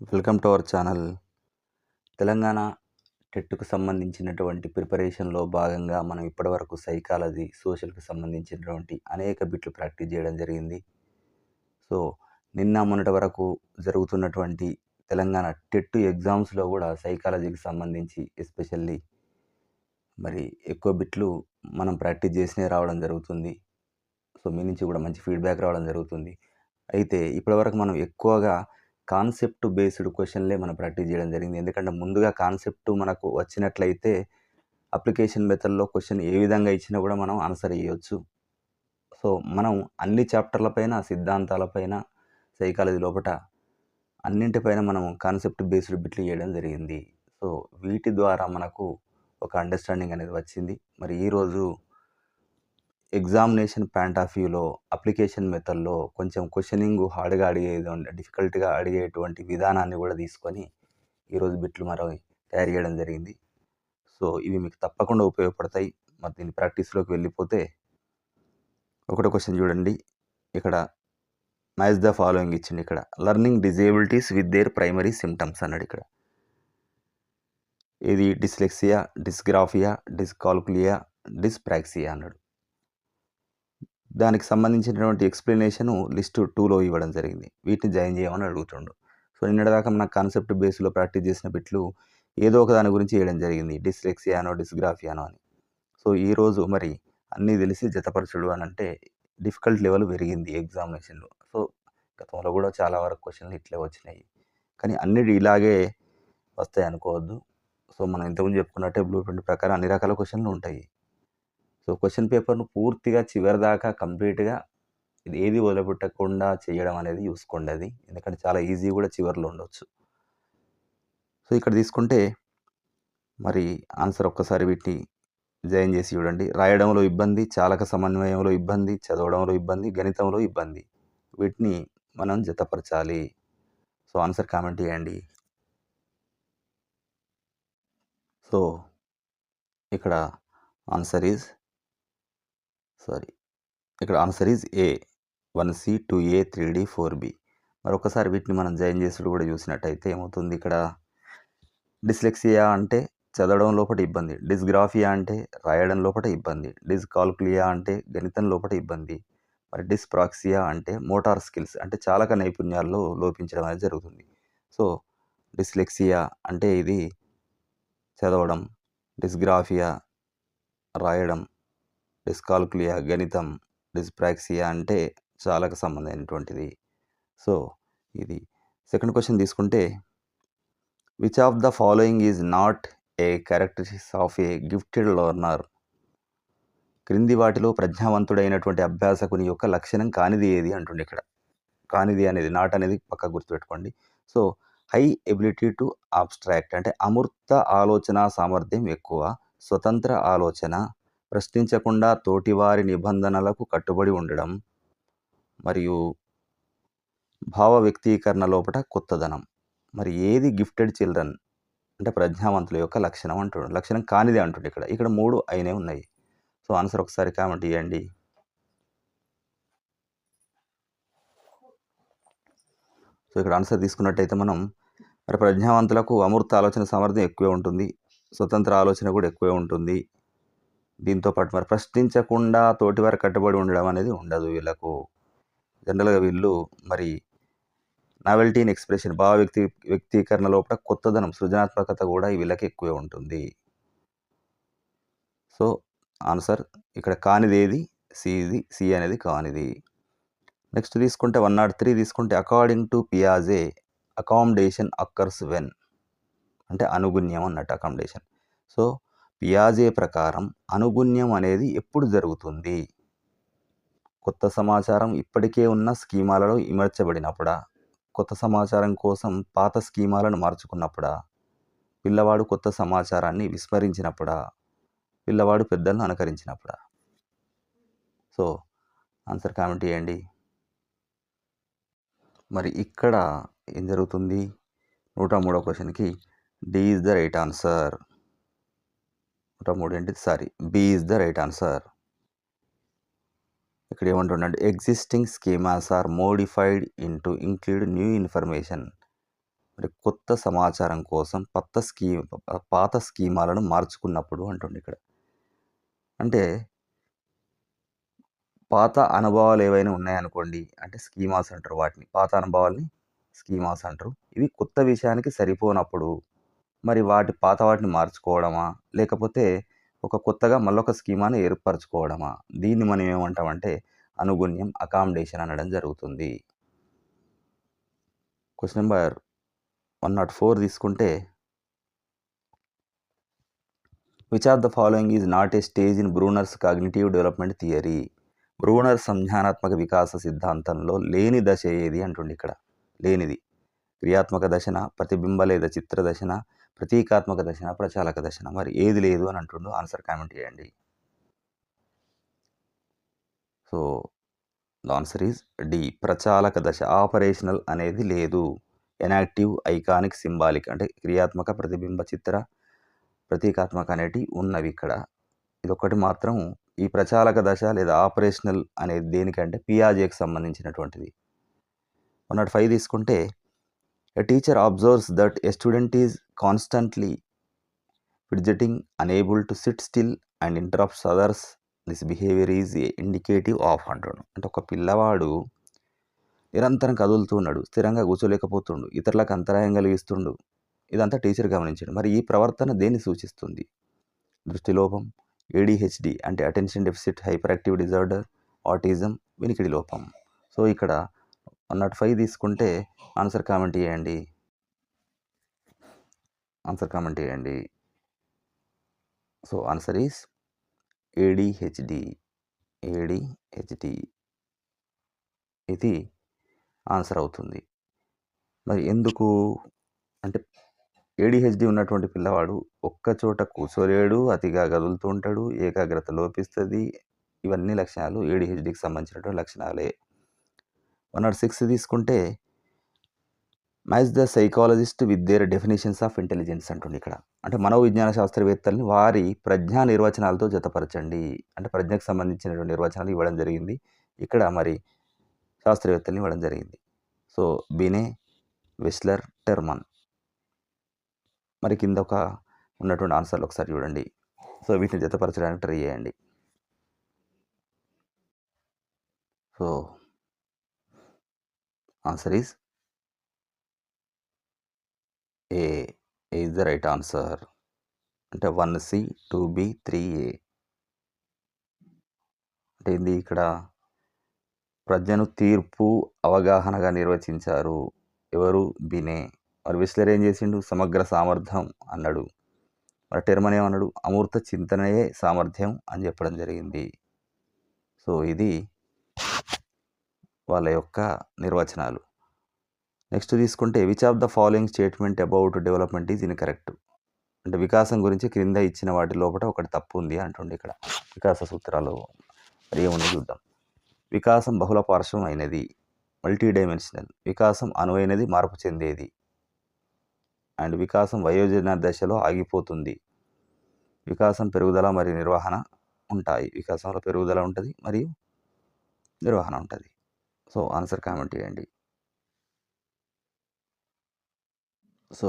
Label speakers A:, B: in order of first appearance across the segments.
A: Welcome to our channel. Telangana టెట్‌కు సంబంధించినటువంటి ప్రిపరేషన్‌లో భాగంగా మనం ఇప్పటివరకు సైకాలజీ, సోషల్‌కి సంబంధించినటువంటి అనేక బిట్లు ప్రాక్టీస్ చేయడం జరిగింది. సో, నిన్న మొన్నటి వరకు జరుగుతున్నటువంటి తెలంగాణ టెట్ ఎగ్జామ్స్‌లో కూడా సైకాలజీకి సంబంధించి ఎస్పెషల్లీ మరి ఎక్కువ బిట్లు మనం ప్రాక్టీస్ చేసినవి రావడం జరుగుతుంది. సో, మీ నుంచి కూడా మంచి ఫీడ్‌బ్యాక్ రావడం జరుగుతుంది. అయితే ఇప్పటివరకు మనం ఎక్కువగా కాన్సెప్ట్ బేస్డ్ క్వెషన్‌లే మనం ప్రాక్టీస్ చేయడం జరిగింది. ఎందుకంటే ముందుగా కాన్సెప్ట్ మనకు వచ్చినట్లయితే అప్లికేషన్ మెథడ్‌లో క్వెషన్ ఏ విధంగా ఇచ్చినా కూడా మనం ఆన్సర్ చేయొచ్చు. సో, మనం అన్ని చాప్టర్ల పైన, సిద్ధాంతాల పైన, సైకాలజీ లోపట అన్నింటిపైన మనం కాన్సెప్ట్ బేస్డ్ బిట్లు చేయడం జరిగింది. సో, వీటి ద్వారా మనకు ఒక అండర్‌స్టాండింగ్ అనేది వచ్చింది. మరి ఈరోజు ఎగ్జామినేషన్ పాయింట్ ఆఫ్ వ్యూలో అప్లికేషన్ మెథడ్‌లో కొంచెం క్వెషనింగ్ హార్డ్‌గా డిఫికల్ట్‌గా అడిగేటువంటి విధానాన్ని కూడా తీసుకొని ఈరోజు బిట్లు మరి తయారు చేయడం జరిగింది. సో, ఇవి మీకు తప్పకుండా ఉపయోగపడతాయి. మరి దీని ప్రాక్టీస్‌లోకి వెళ్ళిపోతే ఒకటో క్వెషన్ చూడండి. ఇక్కడ మ్యాచ్ ద ఫాలోయింగ్ ఇచ్చిండు ఇక్కడ. Learning disabilities with their primary symptoms అన్నాడు ఇక్కడ. ఇది డిస్లెక్సియా, డిస్గ్రాఫియా, డిస్కాల్కులియా, డిస్ప్రాక్సియా అన్నాడు. దానికి సంబంధించినటువంటి ఎక్స్‌ప్లనేషను లిస్ట్ 2లో ఇవ్వడం జరిగింది. వీటిని జాయిన్ చేయమని అడుగుతుండు. సో, నిన్నటిదాకా మన కాన్సెప్ట్ బేస్‌లో ప్రాక్టీస్ చేసిన బిట్లు ఏదో ఒక దాని గురించి చేయడం జరిగింది. డిస్లెక్సియానో, డిస్గ్రాఫియానో అని. సో, ఈరోజు మరి అన్నీ తెలిసి జతపరచుడు అని అంటే డిఫికల్ట్ లెవెల్ పెరిగింది ఎగ్జామినేషన్‌లో. సో, గతంలో కూడా చాలా వరకు క్వెషన్‌లు ఇట్లే వచ్చినాయి. కానీ అన్నిటి ఇలాగే వస్తాయి అనుకోవద్దు. సో, మనం ఇంతకుముందు చెప్పుకున్నట్టే బ్లూ ప్రింట్ ప్రకారం అన్ని రకాల క్వెషన్‌లు ఉంటాయి. సో, క్వెషన్ పేపర్‌ను పూర్తిగా చివరిదాకా కంప్లీట్‌గా ఇది ఏది వదిలిపెట్టకుండా చేయడం అనేది చూసుకోండి అది. ఎందుకంటే చాలా ఈజీ కూడా చివర్లో ఉండొచ్చు. సో, ఇక్కడ తీసుకుంటే మరి ఆన్సర్ ఒక్కసారి వీటిని జాయిన్ చేసి చూడండి. రాయడంలో ఇబ్బంది, చాలక సమన్వయంలో ఇబ్బంది, చదవడంలో ఇబ్బంది, గణితంలో ఇబ్బంది. వీటిని మనం జతపరచాలి. సో, ఆన్సర్ కామెంట్ చేయండి. సో, ఇక్కడ answer is A. 1C, 2A, 3D, 4B. మరొకసారి వీటిని మనం జాయిన్ చేసుడు కూడా చూసినట్టయితే ఏమవుతుంది ఇక్కడ డిస్లెక్సియా అంటే చదవడం లోపట ఇబ్బంది, డిస్గ్రాఫియా అంటే రాయడం లోపట ఇబ్బంది, డిస్కాల్కులియా అంటే గణితం లోపట ఇబ్బంది, మరి డిస్ప్రాక్సియా అంటే మోటార్ స్కిల్స్ అంటే చాలక నైపుణ్యాల్లో లోపించడం అనేది జరుగుతుంది. సో, డిస్లెక్సియా అంటే ఇది చదవడం, డిస్గ్రాఫియా రాయడం, డిస్కాల్కులియా గణితం, డిస్ప్రాక్సియా అంటే చాలక సంబంధమైనటువంటిది. సో, ఇది సెకండ్ క్వెషన్ తీసుకుంటే which of the following is not A characteristics of A gifted learner? క్రింది వాటిలో ప్రజ్ఞావంతుడైనటువంటి అభ్యాసకుని యొక్క లక్షణం కానిది ఏది అంటుండే ఇక్కడ. కానిది అనేది నాట్ అనేది పక్కకు గుర్తుపెట్టుకోండి. So, high ability to abstract అంటే అమూర్త ఆలోచన సామర్థ్యం ఎక్కువ, స్వతంత్ర ఆలోచన, ప్రశ్నించకుండా తోటివారి నిబంధనలకు కట్టుబడి ఉండడం, మరియు భావ వ్యక్తీకరణ లోపట కొత్తదనం. మరి ఏది గిఫ్టెడ్ చిల్డ్రన్ అంటే ప్రజ్ఞావంతుల యొక్క లక్షణం అంటున్నాడు. లక్షణం కానిదే అంటుండే ఇక్కడ. ఇక్కడ 3 అయినవి ఉన్నాయి. సో, ఆన్సర్ ఒకసారి కామెంట్ చేయండి. సో, ఇక్కడ ఆన్సర్ తీసుకున్నట్టయితే మనం మరి ప్రజ్ఞావంతులకు అమూర్త ఆలోచన సామర్థ్యం ఎక్కువే ఉంటుంది. స్వతంత్ర ఆలోచన కూడా ఎక్కువే ఉంటుంది. దీంతో పాటు మరి ప్రశ్నించకుండా తోటివారు కట్టుబడి ఉండడం అనేది ఉండదు వీళ్ళకు. జనరల్‌గా వీళ్ళు మరి నావెల్టీ ఇన్ ఎక్స్‌ప్రెషన్ వ్యక్తీకరణ లోపల కొత్తదనం, సృజనాత్మకత కూడా వీళ్ళకి ఎక్కువే ఉంటుంది. సో, ఆన్సర్ ఇక్కడ కానిదేది సి అనేది కానిది. నెక్స్ట్ తీసుకుంటే 103 తీసుకుంటే అకార్డింగ్ టు పియాజే అకామిడేషన్ అక్కర్స్ వెన్ అంటే అనుగుణ్యం అన్నట్టు అకామిడేషన్. సో, పియాజే ప్రకారం అనుగుణ్యం అనేది ఎప్పుడు జరుగుతుంది? కొత్త సమాచారం ఇప్పటికే ఉన్న స్కీమాలలో ఇమర్చబడినప్పుడా? కొత్త సమాచారం కోసం పాత స్కీమాలను మార్చుకున్నప్పుడా? పిల్లవాడు కొత్త సమాచారాన్ని విస్మరించినప్పుడా? పిల్లవాడు పెద్దలను అనుకరించినప్పుడా? సో, ఆన్సర్ కామెంట్ చేయండి. మరి ఇక్కడ ఏం జరుగుతుంది? 103వ క్వెషన్‌కి D is the right answer. 103 ఏంటిది? Sorry, B is the right answer. ఇక్కడ ఏమంటుండంటే existing schemas are modified include new information. మరి కొత్త సమాచారం కోసం పాత స్కీమాలను మార్చుకున్నప్పుడు అంటుండు ఇక్కడ. అంటే పాత అనుభవాలు ఏవైనా ఉన్నాయనుకోండి, అంటే స్కీమాస్ అంటారు వాటిని. పాత అనుభవాల్ని స్కీమాస్ అంటారు. ఇవి కొత్త విషయానికి సరిపోనప్పుడు మరి పాత వాటిని మార్చుకోవడమా? లేకపోతే ఒక కొత్తగా మళ్ళొక స్కీమాని ఏర్పరచుకోవడమా? దీన్ని మనం ఏమంటామంటే అనుగుణ్యం, అకామిడేషన్ అనడం జరుగుతుంది. క్వెషన్ నంబర్ 104 తీసుకుంటే which of the following is not a stage in Bruner's cognitive development theory? Bruner సంజ్ఞానాత్మక వికాస సిద్ధాంతంలో లేని దశ ఏది అంటుండి ఇక్కడ. లేనిది క్రియాత్మక దశన, ప్రతిబింబ లేదా చిత్ర దశన, ప్రతీకాత్మక దశన, ప్రచాలక దశన. మరి ఏది లేదు అని అంటుండు. ఆన్సర్ కామెంట్ చేయండి. So the answer is D, ప్రచాలక దశ. ఆపరేషనల్ అనేది లేదు. ఎనాక్టివ్, ఐకానిక్, సింబాలిక్ అంటే క్రియాత్మక, ప్రతిబింబ, చిత్ర, ప్రతీకాత్మక అనేటివి ఉన్నవి ఇక్కడ. ఇదొక్కటి మాత్రం ఈ ప్రచాలక దశ లేదా ఆపరేషనల్ అనేది దేనికంటే పియాజేకి సంబంధించినటువంటిది. 105 తీసుకుంటే a teacher observes that a student is constantly fidgeting, unable to sit still and interrupts others. This behaviour is a indicative of అంటాడు. అంటే ఒక పిల్లవాడు నిరంతరం కదులుతూ ఉన్నాడు, స్థిరంగా కూర్చోలేకపోతుండు, ఇతరులకు అంతరాయం కలిగిస్తుండు. ఇదంతా టీచర్ గమనించాడు. మరి ఈ ప్రవర్తన దేన్ని సూచిస్తుంది? దృష్టిలోపం, ఏడిహెచ్డి అంటే attention deficit hyper active disorder, autism, వినికిడి లోపం. సో ఇక్కడ 105 తీసుకుంటే ఆన్సర్ కామెంట్ చేయండి. So answer is ADHD. ఇది ఆన్సర్ అవుతుంది. మరి ఎందుకు అంటే ఏడిహెచ్డి ఉన్నటువంటి పిల్లవాడు ఒక్కచోట కూర్చోలేడు, అతిగా కదులుతూ ఉంటాడు, ఏకాగ్రత లోపిస్తుంది. ఇవన్నీ లక్షణాలు ఏడిహెచ్డికి సంబంధించినటువంటి లక్షణాలే. 106 తీసుకుంటే match the psychologist with their definitions of intelligence అంటుంది ఇక్కడ. అంటే మనోవిజ్ఞాన శాస్త్రవేత్తల్ని వారి ప్రజ్ఞా నిర్వచనాలతో జతపరచండి. అంటే ప్రజ్ఞకు సంబంధించినటువంటి నిర్వచనాలు ఇవ్వడం జరిగింది. ఇక్కడ మరి శాస్త్రవేత్తల్ని ఇవ్వడం జరిగింది. So బినే, Wechsler, Terman. మరి కింద ఉన్నటువంటి ఆన్సర్లు ఒకసారి చూడండి. సో వీటిని జతపరచడానికి ట్రై చేయండి. So answer is A is the right answer. అంటే 1C, 2B, 3A. అంటే ఏంది ఇక్కడ? ప్రజ్ఞను తీర్పు, అవగాహనగా నిర్వచించారు. ఎవరు? బినే. మరి విస్లర్ ఏం చేసిండు? సమగ్ర సామర్థ్యం అన్నాడు. మరి టెర్మన్ ఏమన్నాడు? అమూర్త చింతనయే సామర్థ్యం అని చెప్పడం జరిగింది. సో ఇది వాళ్ళ యొక్క నిర్వచనాలు. నెక్స్ట్ తీసుకుంటే which of the following statement about development is incorrect? అంటే వికాసం గురించి క్రింద ఇచ్చిన వాటి లోపల ఒకటి తప్పు ఉంది అంటుండే ఇక్కడ. వికాస సూత్రాలు మరి ఏముంది చూద్దాం. వికాసం బహుళ పార్శ్వం అయినది, మల్టీ డైమెన్షనల్. వికాసం అనువైనది, మార్పు చెందేది. అండ్ వికాసం వయోజన దశలో ఆగిపోతుంది. వికాసం, పెరుగుదల మరియు నిర్వహణ ఉంటాయి. వికాసంలో పెరుగుదల ఉంటుంది మరియు నిర్వహణ ఉంటుంది. సో ఆన్సర్ కామెంట్ చేయండి. సో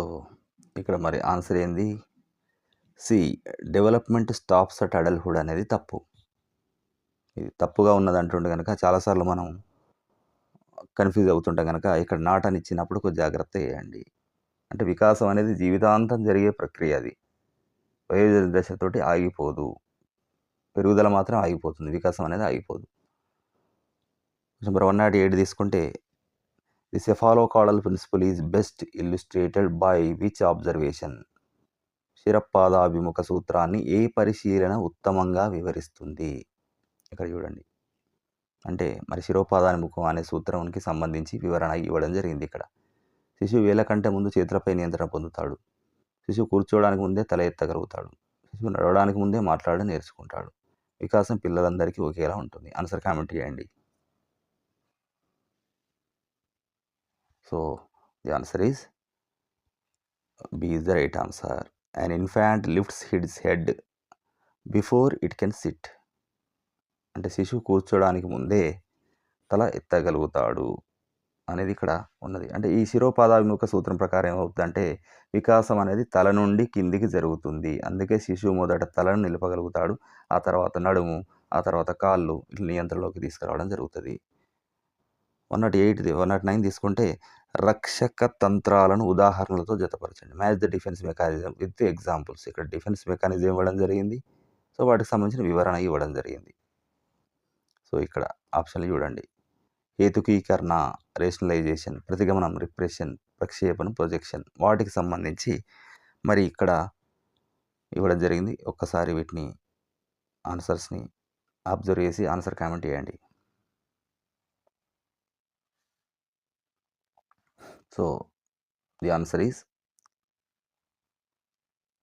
A: ఇక్కడ మరి ఆన్సర్ ఏంది? C, development stops at adulthood అనేది తప్పు. ఇది తప్పుగా ఉన్నది అంటుండే కనుక చాలాసార్లు మనం కన్ఫ్యూజ్ అవుతుంటాం కనుక ఇక్కడ నాట్ అని ఇచ్చినప్పుడు కొంచెం జాగ్రత్త చేయండి. అంటే వికాసం అనేది జీవితాంతం జరిగే ప్రక్రియ. అది వయోజన దశతోటి ఆగిపోదు. పెరుగుదల మాత్రం ఆగిపోతుంది, వికాసం అనేది ఆగిపోదు. నెంబర్ 108 తీసుకుంటే the cephalocaudal principle is best illustrated by which observation? శిరపాదాభిముఖ సూత్రాన్ని ఏ పరిశీలన ఉత్తమంగా వివరిస్తుంది? ఇక్కడ చూడండి. అంటే మరి శిరోపాదాభిముఖం అనే సూత్రానికి సంబంధించి వివరణ ఇవ్వడం జరిగింది ఇక్కడ. శిశువు వేల కంటే ముందు చేతులపై నియంత్రణ పొందుతాడు. శిశువు కూర్చోవడానికి ముందే తల ఎత్తగలుగుతాడు. శిశువు నడవడానికి ముందే మాట్లాడడం నేర్చుకుంటాడు. వికాసం పిల్లలందరికీ ఒకేలా ఉంటుంది. ఆన్సర్ కామెంట్ చేయండి. So the answer is B is the right answer. An infant lifts its head before it can sit. అంటే శిశువు కూర్చోడానికి ముందే తల ఎత్తగలుగుతాడు. అనేది ఇక్కడ ఉన్నది. అంటే ఈ శిరోపాదాభిముఖ సూత్రం ప్రకారం ఏమవుతుందంటే వికాసం అనేది తల నుండి కిందికి జరుగుతుంది. అందుకే శిశువు మొదట తలను నిలపగలుగుతాడు. ఆ తర్వాత నడుము, ఆ తర్వాత కాళ్ళు ఇట్లా నియంత్రణలోకి తీసుకురావడం జరుగుతది. 108ది 109 తీసుకుంటే రక్షక తంత్రాలను ఉదాహరణలతో జతపరచండి. Match the defence mechanism with examples. ఇక్కడ డిఫెన్స్ మెకానిజం ఇవ్వడం జరిగింది. సో వాటికి సంబంధించిన వివరణ ఇవ్వడం జరిగింది. సో ఇక్కడ ఆప్షన్లు చూడండి. హేతుకీకరణ, రేషనలైజేషన్, ప్రతిగమనం, రిప్రెషన్, ప్రక్షేపణం, ప్రొజెక్షన్ వాటికి సంబంధించి మరి ఇక్కడ ఇవ్వడం జరిగింది. ఒక్కసారి వీటిని ఆన్సర్స్ని అబ్జర్వ్ చేసి ఆన్సర్ కామెంట్ చేయండి. So the answer is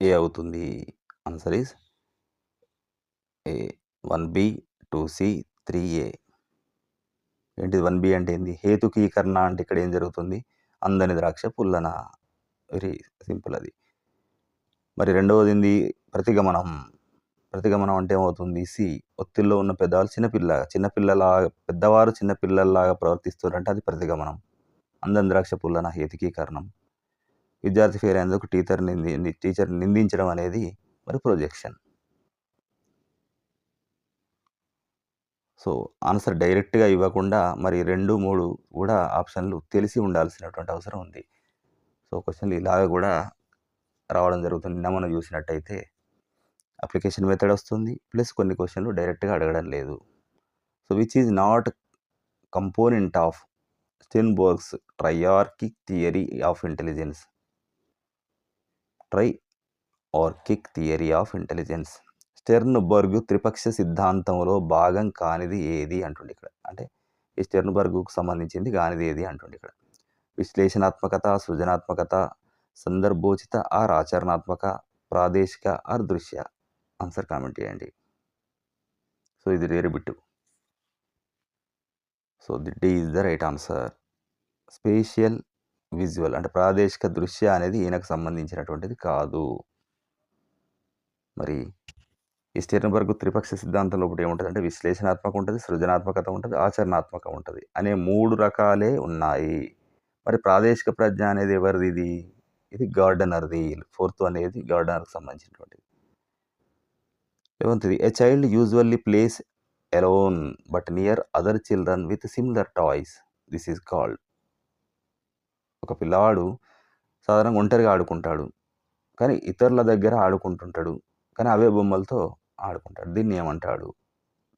A: A అవుతుంది. Answer is A. 1B, 2C, 3A. ఏంటిది 1B అంటే ఏంది? హేతుకీకరణ అంటే ఇక్కడ ఏం జరుగుతుంది? అందని ద్రాక్ష పుల్లన. వెరీ సింపుల్ అది. మరి రెండవది ఏంది? ప్రతిగమనం. ప్రతిగమనం అంటే ఏమవుతుంది? సి. ఒత్తిడిలో ఉన్న పెద్దవాళ్ళు పెద్దవారు చిన్నపిల్లల్లాగా ప్రవర్తిస్తున్నారంటే అది ప్రతిగమనం. అందని ద్రాక్ష పుల్లన హేతుకీకరణం. విద్యార్థి ఫెయిల్ అయినందుకు టీచర్ నిందించడం అనేది మరి ప్రొజెక్షన్. సో ఆన్సర్ డైరెక్ట్గా ఇవ్వకుండా మరి 2, 3 కూడా ఆప్షన్లు తెలిసి ఉండాల్సినటువంటి అవసరం ఉంది. సో క్వశ్చన్లు ఇలాగ కూడా రావడం జరుగుతుంది. నిన్న మనం చూసినట్టయితే అప్లికేషన్ మెథడ్ వస్తుంది, ప్లస్ కొన్ని క్వశ్చన్లు డైరెక్ట్గా అడగడం లేదు. So which is not component of Sternberg's triarchic theory of intelligence. Triarchic theory of intelligence. Sternberg త్రిపక్ష సిద్ధాంతంలో భాగం కానిది ఏది అంటుండే ఇక్కడ. అంటే ఈ స్టెర్న్బెర్గ్కు సంబంధించింది కానిది ఏది అంటుండే ఇక్కడ. విశ్లేషణాత్మకత, సృజనాత్మకత, సందర్భోచిత ఆర్ ఆచరణాత్మక, ప్రాదేశిక ఆర్ దృశ్య. ఆన్సర్ కామెంట్ చేయండి. సో ఇది rare bit. So the D is the right answer. Spatial visual అంటే ప్రాదేశిక దృశ్య అనేది ఈయనకు సంబంధించినటువంటిది కాదు. మరి ఈ స్టెర్న్బెర్గ్ త్రిపక్ష సిద్ధాంతంలో ఒకటి ఏముంటుంది అంటే విశ్లేషణాత్మక ఉంటుంది, సృజనాత్మకత ఉంటుంది, ఆచరణాత్మక ఉంటుంది అనే 3 రకాలే ఉన్నాయి. మరి ప్రాదేశిక ప్రజ్ఞ అనేది ఎవరిది? ఇది గార్డనర్ది. 4th అనేది గార్డనర్కి సంబంధించినటువంటిది. 11th a child usually place alone but near other children with similar toys. This is called. ఒక పిల్లవాడు సాధారణంగా ఒంటరిగా ఆడుకుంటాడు, కానీ ఇతరుల దగ్గర ఆడుకుంటుంటాడు, కానీ అవే బొమ్మలతో ఆడుకుంటాడు. దీన్ని ఏమంటాడు?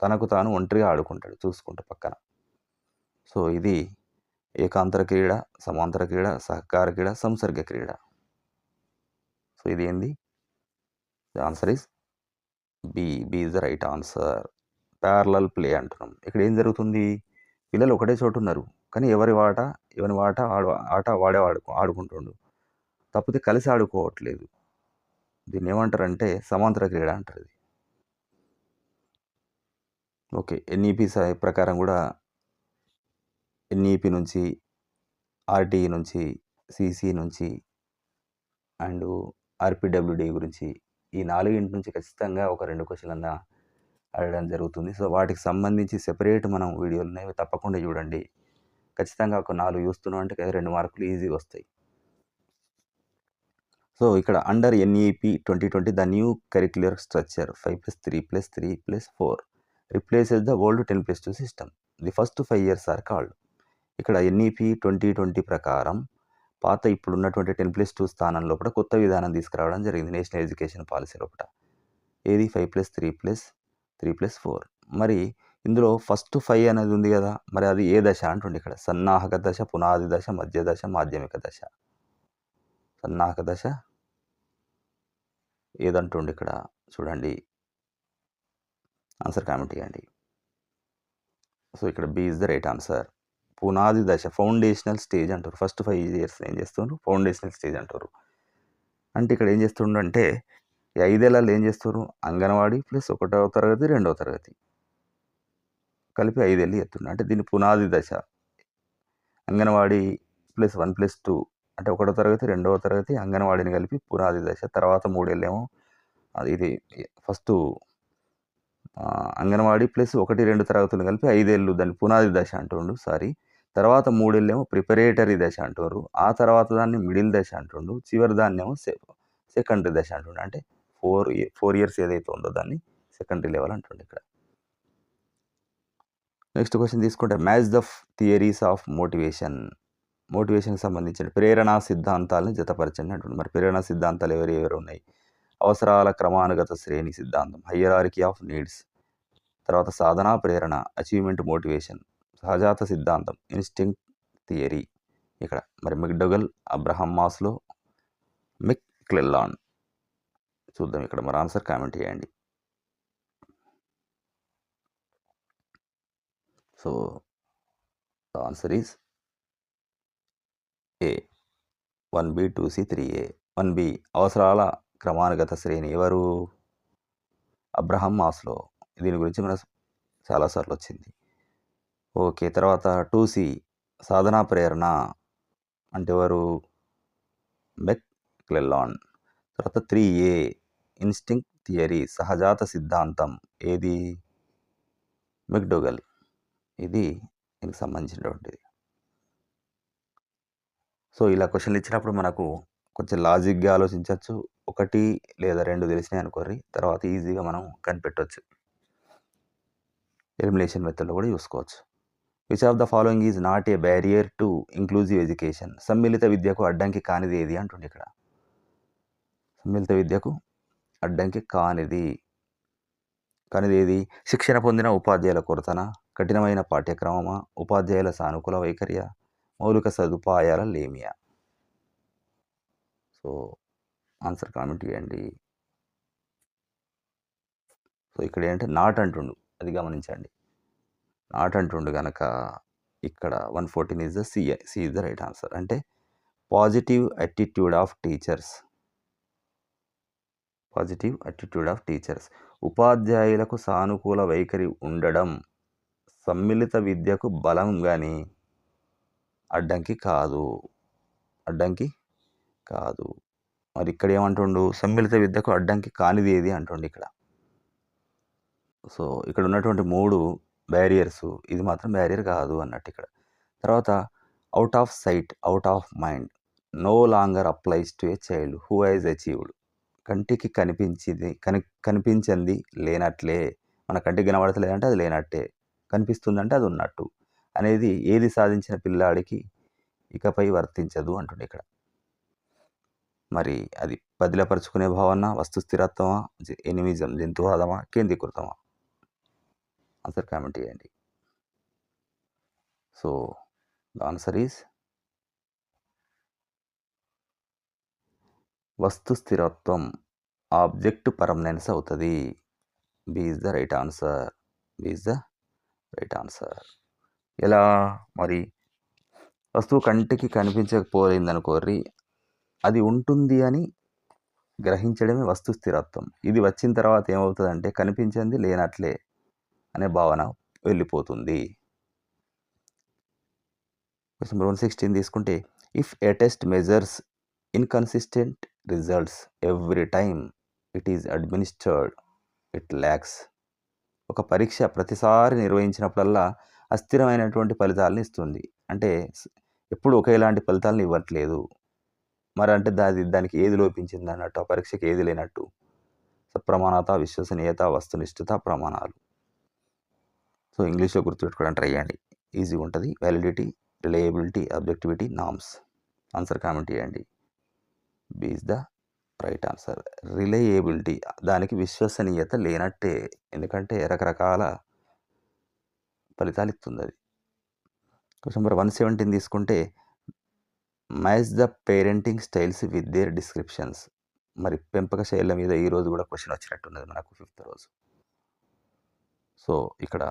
A: తనకు తాను ఒంటరిగా ఆడుకుంటాడు చూసుకుంటూ పక్కన. సో ఇది ఏకాంతర క్రీడ, సమాంతర క్రీడ, సహకార క్రీడ, సంసర్గ క్రీడ. సో ఇది ఏంది? The answer is B. B is the right answer. Parallel play అంటున్నాం. ఇక్కడ ఏం జరుగుతుంది? పిల్లలు ఒకటే చోటు ఉన్నారు, కానీ ఎవరి ఆట వాడే ఆడుకుంటుండు, తప్పితే కలిసి ఆడుకోవట్లేదు. దీన్ని ఏమంటారంటే సమాంతర క్రీడ అంటారు ఇది. ఓకే, ఎన్ఈపి ప్రకారం కూడా ఎన్ఈపి నుంచి, ఆర్టీఈ నుంచి, సిసి నుంచి అండ్ ఆర్పిడబ్ల్యూడి గురించి ఈ 4 నుంచి ఖచ్చితంగా ఒక 2 క్వశ్చన్లన్నా అడగడం జరుగుతుంది. సో వాటికి సంబంధించి సెపరేట్ మనం వీడియోలు ఉన్నాయి, తప్పకుండా చూడండి. ఖచ్చితంగా ఒక 4 చూస్తున్నాం అంటే 2 మార్కులు ఈజీగా వస్తాయి. సో ఇక్కడ under NEP 2020 the new curricular structure 5+3+3+4 replaces the old 10+2 system. The first 5 years are called. ఇక్కడ ఎన్ఈపి 2020 ప్రకారం పాత ఇప్పుడున్నటువంటి 10+2 స్థానం లోపల కొత్త విధానం తీసుకురావడం జరిగింది నేషనల్ ఎడ్యుకేషన్ పాలసీ లోపల. ఏది? 5+3+3+4. మరి ఇందులో ఫస్ట్ 5 అనేది ఉంది కదా, మరి అది ఏ దశ అంటుండే ఇక్కడ? సన్నాహక దశ, పునాది దశ, మధ్య దశ, మాధ్యమిక దశ. సన్నాహక దశ ఏదంటుండే ఇక్కడ చూడండి. ఆన్సర్ కామెంట్ చేయండి. సో ఇక్కడ B is the right answer. పునాది దశ, ఫౌండేషనల్ స్టేజ్ అంటారు. ఫస్ట్ 5 years ఏం చేస్తున్నారు? ఫౌండేషనల్ స్టేజ్ అంటారు. అంటే ఇక్కడ ఏం చేస్తుండ్రు అంటే 5 ఏళ్ళలో ఏం చేస్తారు? అంగన్వాడీ ప్లస్ 1వ తరగతి 2వ తరగతి కలిపి 5 ఏళ్ళు చెప్తున్నారు. అంటే దీన్ని పునాది దశ. అంగన్వాడీ ప్లస్ 1+2 అంటే 1వ తరగతి 2వ తరగతి అంగన్వాడీని కలిపి పునాది దశ. తర్వాత 3 ఏళ్ళేమో ఇది ఫస్ట్ అంగన్వాడీ ప్లస్ 1, 2 తరగతులు కలిపి 5 ఏళ్ళు దాన్ని పునాది దశ అంటుండు. సారీ, తర్వాత 3 ఏళ్ళేమో ప్రిపరేటరీ దశ అంటుర్రు. ఆ తర్వాత దాన్ని మిడిల్ దశ అంటుండు. చివరి దాన్నేమో సెకండరీ దశ అంటుండు. అంటే 4 ఇయర్స్ ఏదైతే ఉందో దాన్ని సెకండరీ లెవెల్ అంటుండు ఇక్కడ. నెక్స్ట్ క్వెషన్ తీసుకుంటే match the theories of motivation. మోటివేషన్‌కి సంబంధించిన ప్రేరణా సిద్ధాంతాలను జతపరచండి అంటుండు. మరి ప్రేరణా సిద్ధాంతాలు ఎవరెవరు ఉన్నాయి? అవసరాల క్రమానుగత శ్రేణి సిద్ధాంతం, హైరార్కీ ఆఫ్ నీడ్స్. తర్వాత సాధనా ప్రేరణ, అచీవ్‌మెంట్ మోటివేషన్, సహజాత సిద్ధాంతం, ఇన్‌స్టింక్ట్ థియరీ. ఇక్కడ మరి మెక్‌డొగల్, అబ్రహం మాస్లో, మెక్‌క్లెల్లాన్. చూద్దాం ఇక్కడ మరి ఆన్సర్ కామెంట్ చేయండి. So the answer is A 1B 2C 3A. 1B అవసరాల క్రమానుగత శ్రేణి ఎవరు? Abraham Maslow. దీని గురించి మన చాలాసార్లు వచ్చింది. ఓకే, తర్వాత 2C సాధనా ప్రేరణ అంటే ఎవరు? మెక్‌క్లెల్లాన్. తర్వాత 3A ఇన్‌స్టింక్ట్ థియరీ, సహజాత సిద్ధాంతం, ఏది? మెక్‌డొగల్. ఇది దీనికి సంబంధించినటువంటిది. సో ఇలా క్వశ్చన్లు ఇచ్చినప్పుడు మనకు కొంచెం లాజిక్గా ఆలోచించవచ్చు. 1 లేదా 2 తెలిసినాయి అనుకోర్రి, తర్వాత ఈజీగా మనం కనిపెట్టవచ్చు. ఎలిమినేషన్ మెథడ్లో కూడా చూసుకోవచ్చు. Which of the following is not a barrier to inclusive education. సమ్మిళిత విద్యకు అడ్డంకి కానిది ఏది అంటుండే ఇక్కడ. సమ్మిళిత విద్యకు అడ్డంకి కానిది ఏది? శిక్షణ పొందిన ఉపాధ్యాయుల కొరతన, కఠినమైన పాఠ్యక్రమమా, ఉపాధ్యాయుల సానుకూల వైఖరియ, మౌలిక సదుపాయాల లేమియా? సో ఆన్సర్ కామెంట్ చేయండి. సో ఇక్కడ ఏంటంటే నాట్ అంటుండు, అది గమనించండి. నాట్ అంటుండు కనుక ఇక్కడ 114 is the C is the right answer. అంటే పాజిటివ్ యాటిట్యూడ్ ఆఫ్ టీచర్స్. ఉపాధ్యాయులకు సానుకూల వైఖరి ఉండడం సమ్మిళిత విద్యకు బలం కానీ అడ్డంకి కాదు. మరి ఇక్కడ ఏమంటుండు? సమ్మిళిత విద్యకు అడ్డంకి కానిది ఏది అంటుండు ఇక్కడ. సో ఇక్కడ ఉన్నటువంటి 3 బ్యారియర్స్, ఇది మాత్రం బ్యారియర్ కాదు అన్నట్టు ఇక్కడ. తర్వాత out of sight, out of mind, no longer applies to a child who has achieved. కంటికి కనిపించింది లేనట్లే. మన కంటికి కనబడతలేదంటే అది లేనట్టే, కనిపిస్తుందంటే అది ఉన్నట్టు అనేది ఏది సాధించిన పిల్లాడికి ఇకపై వర్తించదు అంటుండే ఇక్కడ. మరి అది బదిలపరుచుకునే భావన, వస్తు స్థిరత్వమా, ఎనిమిజం, జంతువాదమా, కేంద్రీకృతమా? ఆన్సర్ కామెంట్ చేయండి. సో ద ఆన్సర్ ఈజ్ వస్తు స్థిరత్వం, ఆబ్జెక్ట్ పర్మనెన్స్ అవుతుంది. B is the right answer. ఎలా మరి? వస్తువు కంటికి కనిపించకపోయిందనుకోర్రి, అది ఉంటుంది అని గ్రహించడమే వస్తు స్థిరత్వం. ఇది వచ్చిన తర్వాత ఏమవుతుందంటే కనిపించింది లేనట్లే అనే భావన వెళ్ళిపోతుంది. క్వశ్చన్ నెంబర్ 116 తీసుకుంటే if A test measures inconsistent results every time it is administered it lakhs. ఒక పరీక్ష ప్రతిసారి నిర్వహించినప్పుడల్లా అస్థిరమైనటువంటి ఫలితాలను ఇస్తుంది. అంటే ఎప్పుడు ఒకేలాంటి ఫలితాలను ఇవ్వట్లేదు. మరి అంటే దానికి ఏది లోపించింది అన్నట్టు? ఆ పరీక్షకి ఏది లేనట్టు? సప్రమాణత, విశ్వసనీయత, వస్తునిష్ఠత, ప్రమాణాలు. సో ఇంగ్లీష్లో గుర్తుపెట్టుకోవడానికి ట్రై చేయండి, ఈజీగా ఉంటుంది. Validity, reliability, objectivity, norms. Answer comment చేయండి. B is the right answer. Reliability, దానికి విశ్వసనీయత లేనట్టే, ఎందుకంటే రకరకాల ఫలితాలు ఇస్తుంది అది. క్వశ్చన్ నెంబర్ 117 తీసుకుంటే match the parenting styles with their descriptions. మరి పెంపక శైలుల మీద ఈరోజు కూడా క్వశ్చన్ వచ్చినట్టున్నది మనకు 5th రోజు. సో ఇక్కడ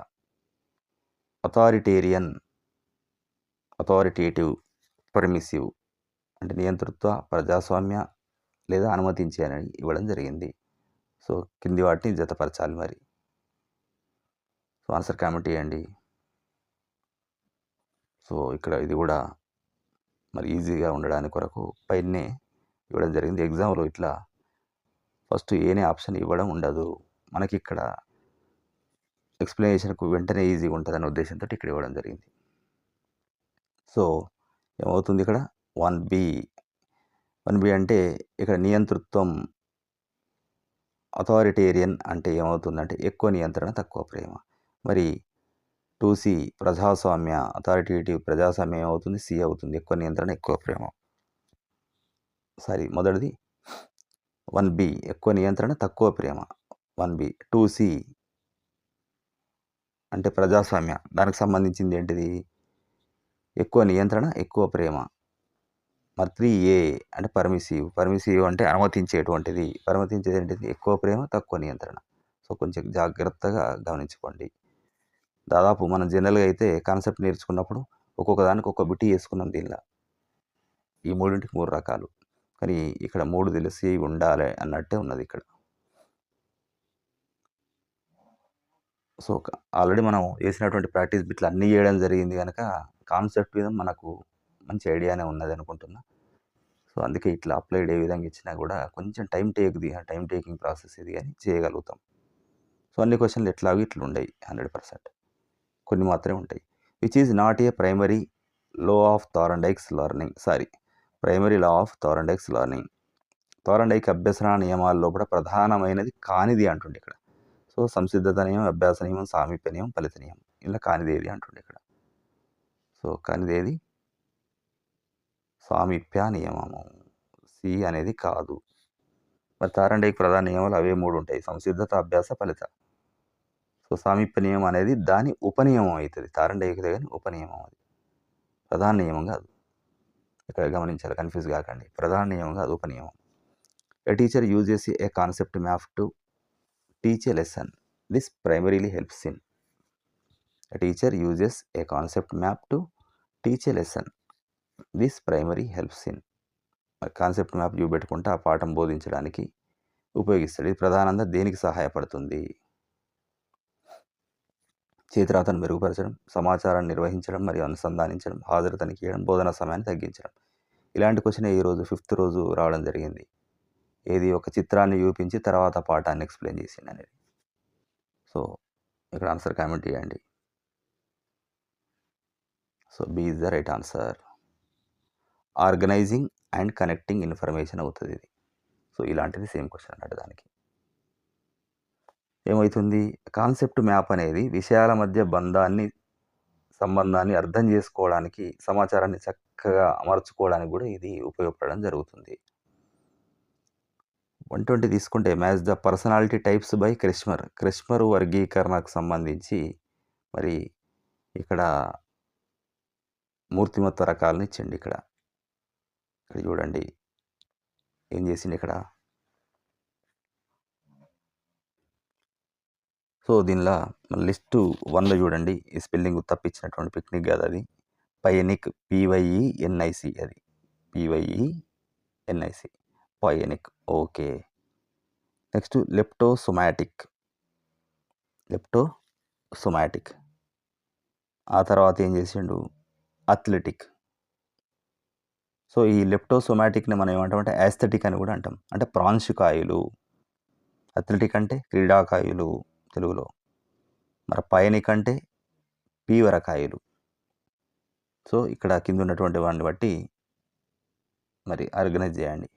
A: అథారిటేటివ్, పర్మిసివ్ అంటే నియంతృత్వ, ప్రజాస్వామ్య లేదా అనుమతించే అని ఇవ్వడం జరిగింది. సో కింది వాటిని జతపరచాలి మరి. సో ఆన్సర్ కామెంట్ చేయండి. సో ఇక్కడ ఇది కూడా మరి ఈజీగా ఉండడానికి కొరకు పైనే ఇవ్వడం జరిగింది. ఎగ్జామ్లో ఇట్లా ఫస్ట్ ఏనే ఆప్షన్ ఇవ్వడం ఉండదు మనకి. ఇక్కడ ఎక్స్ప్లెనేషన్కు వెంటనే ఈజీగా ఉంటుందనే ఉద్దేశంతో ఇక్కడ ఇవ్వడం జరిగింది. సో ఏమవుతుంది ఇక్కడ 1B. 1B అంటే ఇక్కడ నియంతృత్వం, అథారిటేరియన్ అంటే ఏమవుతుందంటే ఎక్కువ నియంత్రణ తక్కువ ప్రేమ. మరి 2C ప్రజాస్వామ్య, అథారిటేటివ్ ప్రజాస్వామ్యం ఏమవుతుంది? C అవుతుంది, ఎక్కువ నియంత్రణ ఎక్కువ ప్రేమ. సారీ, మొదటిది 1B ఎక్కువ నియంత్రణ తక్కువ ప్రేమ 1B. 2C అంటే ప్రజాస్వామ్య, దానికి సంబంధించింది ఏంటిది? ఎక్కువ నియంత్రణ ఎక్కువ ప్రేమ. మరి 3A అంటే పర్మిసివ్ అంటే అనుమతించేటువంటిది. అనుమతించేది ఏంటిది? ఎక్కువ ప్రేమ తక్కువ నియంత్రణ. సో కొంచెం జాగ్రత్తగా గమనించుకోండి. దాదాపు మనం జనరల్గా అయితే కాన్సెప్ట్ నేర్చుకున్నప్పుడు ఒక్కొక్క దానికి ఒక్కొక్క బిట్టి వేసుకున్నాం దీనిలో. ఈ మూడింటికి 3 రకాలు, కానీ ఇక్కడ 3 తెలిసి ఉండాలి అన్నట్టే ఉన్నది ఇక్కడ. సో ఆల్రెడీ మనం చేసినటువంటి ప్రాక్టీస్ బిట్లు అన్నీ చేయడం జరిగింది కనుక కాన్సెప్ట్ మీద మనకు మంచి ఐడియానే ఉన్నది అనుకుంటున్నా. సో అందుకే ఇట్లా అప్లైడ్ ఏ విధంగా ఇచ్చినా కూడా కొంచెం టైం టేకింగ్ ప్రాసెస్ ఇది, అని చేయగలుగుతాం. సో అన్ని క్వశ్చన్లు ఎట్లాగో ఇట్లా ఉండయి 100%, కొన్ని మాత్రమే ఉంటాయి. Which is not a primary law of Thorndike's learning. Primary law of Thorndike's learning, Thorndike అభ్యసన నియమాల్లో కూడా ప్రధానమైనది కానిది అంటుండే ఇక్కడ. సో సంసిద్ధత నియమం, అభ్యాస నియమం, సామీప్య నియమం, ఫలిత నియమం, ఇలా కానిదేది అంటుండే ఇక్కడ. సో కానిదేది? సామీప్య నియమము, సి అనేది కాదు. మరి థారండైక్ ప్రధాన నియమాలు అవే 3 ఉంటాయి, సంసిద్ధత, అభ్యాస, ఫలిత. సో సామీప్య నియమం అనేది దాని ఉపనియమం అవుతుంది. థారండైక్ కానీ ఉపనియమం, అది ప్రధాన నియమం కాదు. ఇక్కడ గమనించాలి, కన్ఫ్యూజ్ కాకండి. ప్రధాన నియమం కాదు, ఉపనియమం. A teacher uses a concept map to teach a lesson. This primarily helps in. A teacher uses a concept map to teach a lesson. This primary helps in. Concept map చూపెట్టుకుంటే ఆ పాఠం బోధించడానికి ఉపయోగిస్తాడు. ఇది ప్రధానంగా దేనికి సహాయపడుతుంది? చేతిరాతను మెరుగుపరచడం, సమాచారాన్ని నిర్వహించడం మరియు అనుసంధానించడం, హాజరు తనిఖీ చేయడం, బోధనా సమయాన్ని తగ్గించడం. ఇలాంటి క్వశ్చన్ ఈరోజు 5th రోజు రావడం జరిగింది. ఏది? ఒక చిత్రాన్ని చూపించి తర్వాత పాఠాన్ని ఎక్స్ప్లెయిన్ చేసింది అనేది. సో ఇక్కడ ఆన్సర్ కామెంట్ చేయండి. So B is the right answer. Organising and connecting information అవుతుంది ఇది. సో ఇలాంటిది సేమ్ క్వశ్చన్ అన్నట్టు. దానికి ఏమవుతుంది? కాన్సెప్ట్ మ్యాప్ అనేది విషయాల మధ్య సంబంధాన్ని అర్థం చేసుకోవడానికి, సమాచారాన్ని చక్కగా అమర్చుకోవడానికి కూడా ఇది ఉపయోగపడడం జరుగుతుంది. 120 తీసుకుంటే match the personality types by Kretschmer వర్గీకరణకు సంబంధించి మరి ఇక్కడ మూర్తిమత్వ రకాలను ఇచ్చండి. ఇక్కడ చూడండి ఏం చేసింది ఇక్కడ. సో దీనిలో లిస్టు 1లో చూడండి, ఈ స్పెల్లింగ్ తప్పించినటువంటి పిక్నిక్ కాదు అది. పయనిక్, PYENIC, అది PYENIC, పయనిక్. ఓకే. నెక్స్ట్ లెప్టోసోమాటిక్. ఆ తర్వాత ఏం చేసిండు? అథ్లెటిక్. సో ఈ లెప్టోసోమాటిక్ని మనం ఏమంటామంటే యాస్థెటిక్ అని కూడా అంటాం, అంటే ప్రాంశుకాయులు. అథ్లెటిక్ అంటే క్రీడాకాయులు తెలుగులో. మరి పయనిక్ అంటే పీవరకాయులు. సో ఇక్కడ కింద ఉన్నటువంటి వాడిని బట్టి మరి ఆర్గనైజ్ చేయండి.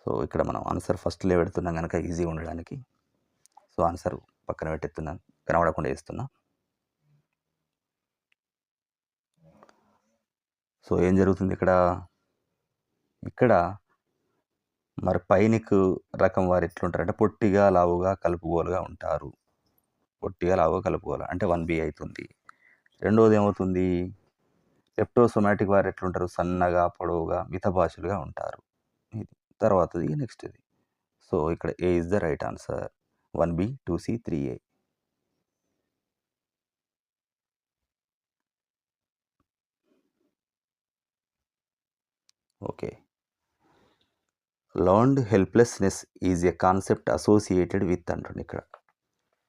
A: సో ఇక్కడ మనం ఆన్సర్ ఫస్ట్లో పెడుతున్నాం కనుక ఈజీ ఉండడానికి, సో ఆన్సర్ పక్కన పెట్టేస్తున్నాను, కనబడకుండా వేస్తున్నా. సో ఏం జరుగుతుంది ఇక్కడ మరి పైనిక్ రకం వారు ఎట్లుంటారంటే పొట్టిగా, లావుగా, కలుపుగోలుగా ఉంటారు. పొట్టిగా, లావుగా, కలుపుగోలు అంటే 1B అవుతుంది. రెండవది ఏమవుతుంది? లెప్టోసోమాటిక్ వారు ఎట్లుంటారు? సన్నగా, పొడవుగా, మితభాషలుగా ఉంటారు. ఇది తర్వాతది నెక్స్ట్ ఇది. సో ఇక్కడ A is the right answer. 1B, 2C, 3A. Okay. Learned helplessness is a concept associated with అంటుంది ఇక్కడ.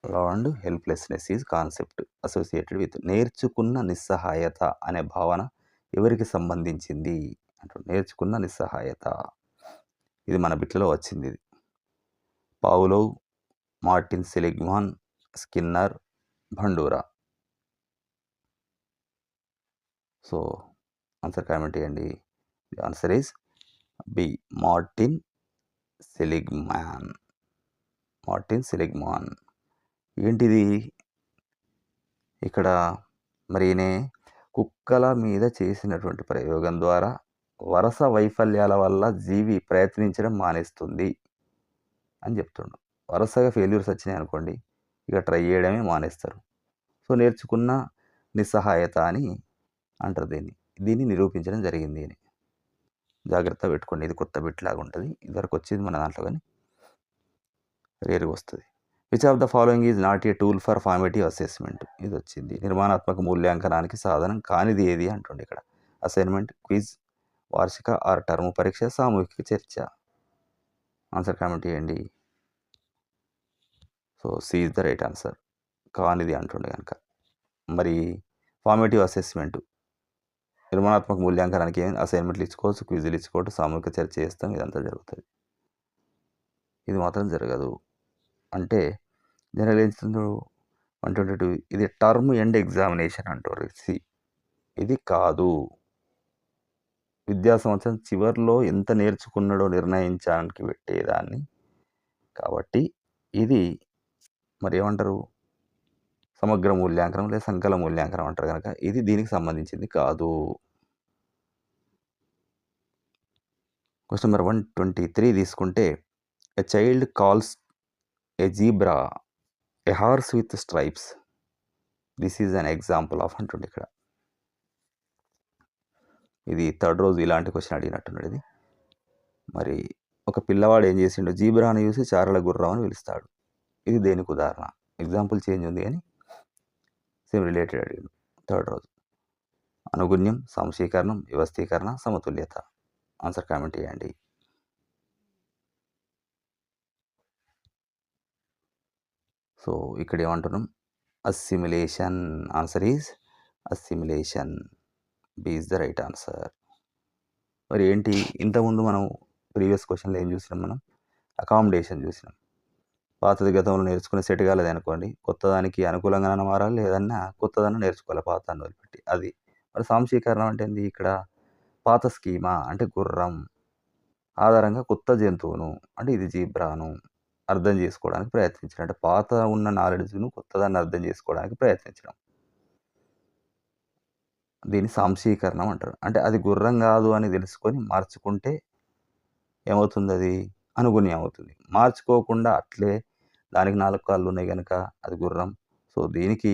A: Learned helplessness is concept associated with. నేర్చుకున్న నిస్సహాయత అనే భావన ఎవరికి సంబంధించింది అంటుంది. నేర్చుకున్న నిస్సహాయత, ఇది మన బిట్లలో వచ్చింది. ఇది Pavlov, Martin Seligman, Skinner, Bandura. So answer comment చేయండి. The answer is B, Martin Seligman. Martin Seligman. ఏంటిది ఇక్కడ మరి ఈయన కుక్కల మీద చేసినటువంటి ప్రయోగం ద్వారా వరుస వైఫల్యాల వల్ల జీవి ప్రయత్నించడం మానేస్తుంది అని చెప్తుండు. వరుసగా ఫెయిల్యూర్స్ వచ్చినాయి అనుకోండి, ఇక ట్రై చేయడమే మానేస్తారు. సో నేర్చుకున్న నిస్సహాయత అని అంటారు దీన్ని. దీన్ని నిరూపించడం జరిగింది అని జాగ్రత్త పెట్టుకోండి. ఇది కొత్త బిట్ లాగా ఉంటుంది. ఇదివరకు వచ్చేది మన దాంట్లో కానీ రేరుగా వస్తుంది. Which of the following is not a tool for formative assessment. ఇది వచ్చింది. నిర్మాణాత్మక మూల్యాంకనానికి సాధనం కానిది ఏది అంటుండే ఇక్కడ. అసైన్మెంట్, క్విజ్, వార్షిక ఆర్ టర్మ్ పరీక్ష, సామూహిక చర్చ. ఆన్సర్ కామెంట్ చేయండి. So C is the right answer. కానిది అంటుండే కనుక. మరి ఫార్మేటివ్ అసెస్మెంట్, నిర్మాణాత్మక మూల్యాంకనానికి ఏం అసైన్మెంట్లు ఇచ్చుకోవచ్చు, క్విజులు ఇచ్చుకోవచ్చు, సామూహిక చర్చ చేస్తాం, ఇదంతా జరుగుతుంది. ఇది మాత్రం జరగదు. అంటే జనరల్ ఏం చేస్తుండ్రు 122 ఇది టర్మ్ ఎండ్ ఎగ్జామినేషన్ అంటారు. ఇది కాదు. విద్యా సంవత్సరం చివరిలో ఎంత నేర్చుకున్నాడో నిర్ణయించడానికి పెట్టేదాన్ని. కాబట్టి ఇది మరి ఏమంటారు, సమగ్ర మూల్యాంకనం లేదా సంకల మూల్యాంకనం అంటారు కనుక ఇది దీనికి సంబంధించింది కాదు. క్వశ్చన్ నెంబర్ 123 తీసుకుంటే, a child calls a zebra a horse with stripes. This is an example of అంటుండే ఇక్కడ. ఇది థర్డ్ రోజు ఇలాంటి క్వశ్చన్ అడిగినట్టున్నాడు ఇది. మరి ఒక పిల్లవాడు ఏం చేసిండు, జీబ్రాను చూసి చారల గుర్రం అని పిలుస్తాడు. ఇది దేనికి ఉదాహరణ? ఎగ్జాంపుల్ చేంజ్ ఉంది కానీ సేమ్ రిలేటెడ్ అడిగిండు థర్డ్ రోజు. అనుగుణ్యం, సంశీకరణం, వ్యవస్థీకరణ, సమతుల్యత. ఆన్సర్ కామెంట్ చేయండి. సో ఇక్కడ ఏమంటున్నాం, assimilation. Answer is assimilation. B is the right answer. మరి ఏంటి, ఇంతకుముందు మనం ప్రీవియస్ క్వశ్చన్లో ఏం చూసినాం, మనం అకామిడేషన్ చూసినాం. పాతది గతంలో నేర్చుకునే సెట్ కాలేదు అనుకోండి, కొత్తదానికి అనుకూలంగానే మారాలి, లేదన్నా కొత్తదాన్ని నేర్చుకోవాలి పాతాన్ని వదిలిపెట్టి. అది మరి సాంశీకరణం అంటే ఏంది, ఇక్కడ పాత స్కీమా అంటే గుర్రం ఆధారంగా కొత్త జంతువును అంటే ఇది జీబ్రాను అర్థం చేసుకోవడానికి ప్రయత్నించడం. అంటే పాత ఉన్న నాలెడ్జ్ను కొత్తదాన్ని అర్థం చేసుకోవడానికి ప్రయత్నించడం. దీన్ని సాంశీకరణం అంటారు. అంటే అది గుర్రం కాదు అని తెలుసుకొని మార్చుకుంటే ఏమవుతుంది, అది అనుగుణ్యం అవుతుంది. మార్చుకోకుండా అట్లే దానికి 4 కాళ్ళు ఉన్నాయి కనుక అది గుర్రం. సో దీనికి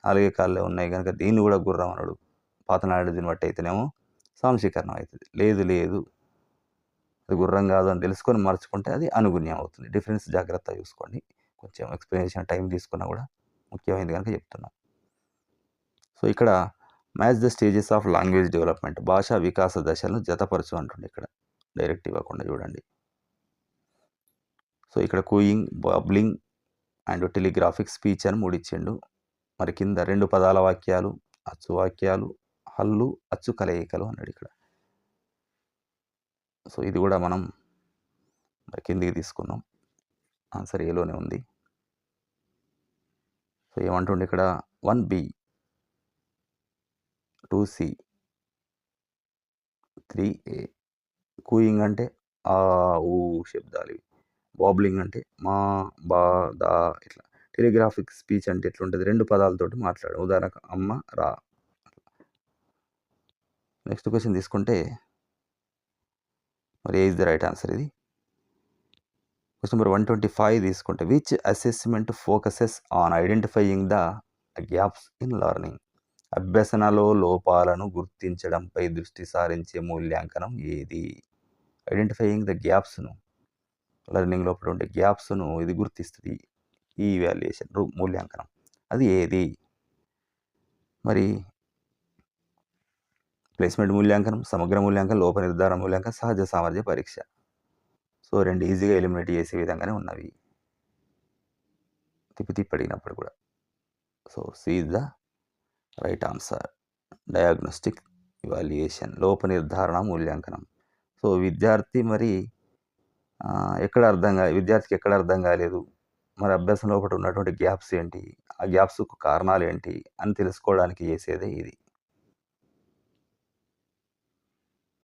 A: 4 కాళ్ళే ఉన్నాయి కనుక దీన్ని కూడా గుర్రం అనడు. పాత నాలెడ్జ్ని బట్టి అయితేనేమో సాంశీకరణం అవుతుంది. లేదు అది గుర్రం కాదు అని తెలుసుకొని మార్చుకుంటే అది అనుగుణ్యం అవుతుంది. డిఫరెన్స్ జాగ్రత్తగా చూసుకోండి. కొంచెం ఎక్స్ప్లెనేషన్ టైం తీసుకున్నా కూడా ముఖ్యమైనది కనుక చెప్తున్నాం. సో ఇక్కడ match the stages of language development, భాషా వికాస దశలను జతపరచు అంటుండే ఇక్కడ. డైరెక్ట్ ఇవ్వకుండా చూడండి. సో ఇక్కడ కూయింగ్, బబ్లింగ్ అండ్ టెలిగ్రాఫిక్ స్పీచ్ అని 3 ఇచ్చిండు. మరి కింద 2 పదాల వాక్యాలు, అచ్చు వాక్యాలు, హల్లు, అచ్చు కలయికలు అన్నాడు ఇక్కడ. సో ఇది కూడా మనం మరి కిందికి తీసుకున్నాం. ఆన్సర్ ఏలోనే ఉంది. సో ఏమంటుండే ఇక్కడ 1B, 2C, 3A. కూయింగ్ అంటే ఆ ఊ శబ్దాలు ఇవి. బాబ్లింగ్ అంటే మా బా దా ఇట్లా. టెలిగ్రాఫిక్ స్పీచ్ అంటే ఎట్లుంటుంది, 2 పదాలతోటి మాట్లాడడం. ఉదాహరణకు అమ్మ రా. నెక్స్ట్ క్వశ్చన్ తీసుకుంటే మరి A is the right answer ఇది. క్వశ్చన్ నెంబర్ 125 తీసుకుంటే, which assessment focuses on identifying the gaps in learning. అభ్యసనలో లోపాలను గుర్తించడంపై దృష్టి సారించే మూల్యాంకనం ఏది? ఐడెంటిఫైయింగ్ ద గ్యాప్స్ను, లెర్నింగ్ లోపల ఉండే గ్యాప్స్ను ఇది గుర్తిస్తుంది. ఈ వాల్యుయేషన్ మూల్యాంకనం అది ఏది? మరి ప్లేస్మెంట్ మూల్యాంకనం, సమగ్ర మూల్యాంకనం, లోప నిర్ధారణ మూల్యాంకనం, సహజ సామర్థ్య పరీక్ష. సో 2 ఈజీగా ఎలిమినేట్ చేసే విధంగానే ఉన్నవి తిప్పి అడిగినప్పుడు కూడా. So C is the right answer. Diagnostic evaluation, లోప నిర్ధారణ మూల్యాంకనం. సో విద్యార్థికి ఎక్కడ అర్థం కాలేదు, మరి అభ్యాసం లోపల ఉన్నటువంటి గ్యాప్స్ ఏంటి, ఆ గ్యాప్స్కు కారణాలు ఏంటి అని తెలుసుకోవడానికి చేసేదే ఇది.